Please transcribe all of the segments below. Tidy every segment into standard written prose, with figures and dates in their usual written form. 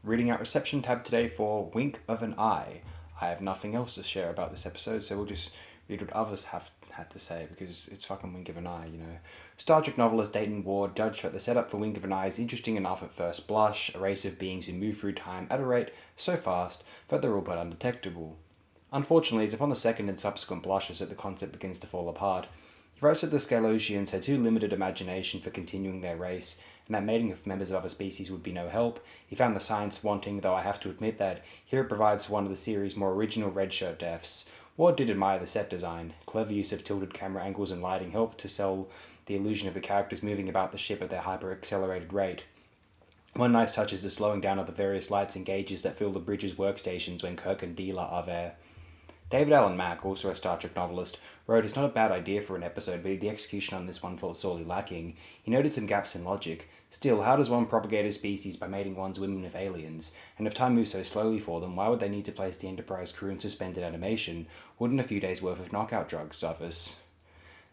reading out reception tab today for Wink of an Eye. I have nothing else to share about this episode, so we'll just read what others have had to say, because it's fucking Wink of an Eye, you know. Star Trek novelist Dayton Ward judged that the setup for Wink of an Eye is interesting enough at first blush, a race of beings who move through time at a rate so fast that they're all but undetectable. Unfortunately, it's upon the second and subsequent blushes that the concept begins to fall apart. He writes that the Scalosians had too limited imagination for continuing their race, and that mating with members of other species would be no help. He found the science wanting, though I have to admit that here it provides one of the series' more original red shirt deaths. Ward did admire the set design. Clever use of tilted camera angles and lighting helped to sell the illusion of the characters moving about the ship at their hyper-accelerated rate. One nice touch is the slowing down of the various lights and gauges that fill the bridge's workstations when Kirk and Deela are there. David Allen Mack, also a Star Trek novelist, wrote, "It's not a bad idea for an episode, but the execution on this one felt sorely lacking. He noted some gaps in logic. Still, how does one propagate a species by mating one's women with aliens? And if time moves so slowly for them, why would they need to place the Enterprise crew in suspended animation? Wouldn't a few days' worth of knockout drugs suffice?"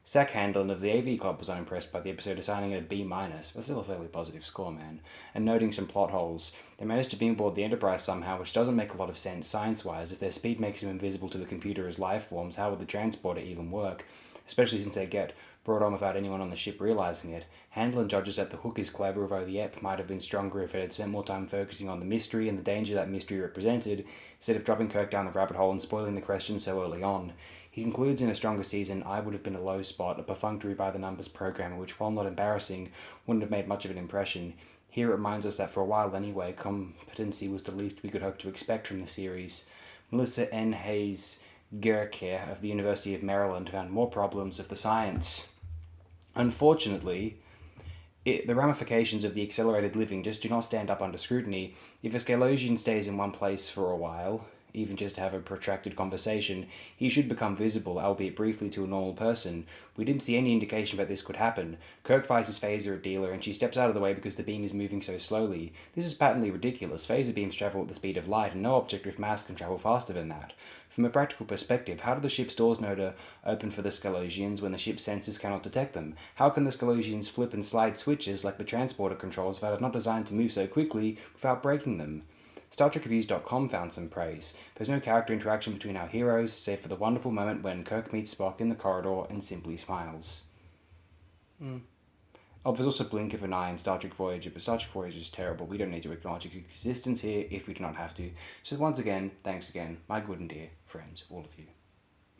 Zach Handlin of the AV Club was unimpressed by the episode, assigning it a B-, but still a fairly positive score, man, and noting some plot holes. They managed to beam aboard the Enterprise somehow, which doesn't make a lot of sense science-wise. If their speed makes them invisible to the computer as life forms, how would the transporter even work? Especially since they get brought on without anyone on the ship realizing it. Handlin judges that the hook is clever, although the ep might have been stronger if it had spent more time focusing on the mystery and the danger that mystery represented, instead of dropping Kirk down the rabbit hole and spoiling the question so early on. He concludes, in a stronger season, I would have been a low spot, a perfunctory by-the-numbers programmer, which, while not embarrassing, wouldn't have made much of an impression. Here it reminds us that for a while anyway, competency was the least we could hope to expect from the series. Melissa N. Hayes Gerke of the University of Maryland found more problems of the science. Unfortunately, the ramifications of the accelerated living just do not stand up under scrutiny. If a Scalosian stays in one place for a while, even just to have a protracted conversation, he should become visible, albeit briefly, to a normal person. We didn't see any indication that this could happen. Kirk fires his phaser at Deela, and she steps out of the way because the beam is moving so slowly. This is patently ridiculous. Phaser beams travel at the speed of light, and no object with mass can travel faster than that. From a practical perspective, how do the ship's doors know to open for the Scalosians when the ship's sensors cannot detect them? How can the Scalosians flip and slide switches like the transporter controls that are not designed to move so quickly without breaking them? StarTrekReviews.com found some praise. There's no character interaction between our heroes, save for the wonderful moment when Kirk meets Spock in the corridor and simply smiles. Oh, there's also Blink of an Eye in Star Trek Voyager, but Star Trek Voyager is terrible. We don't need to acknowledge its existence here if we do not have to. So once again, thanks again, my good and dear friends, all of you.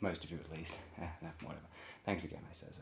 Most of you at least. Whatever. Thanks again, I says.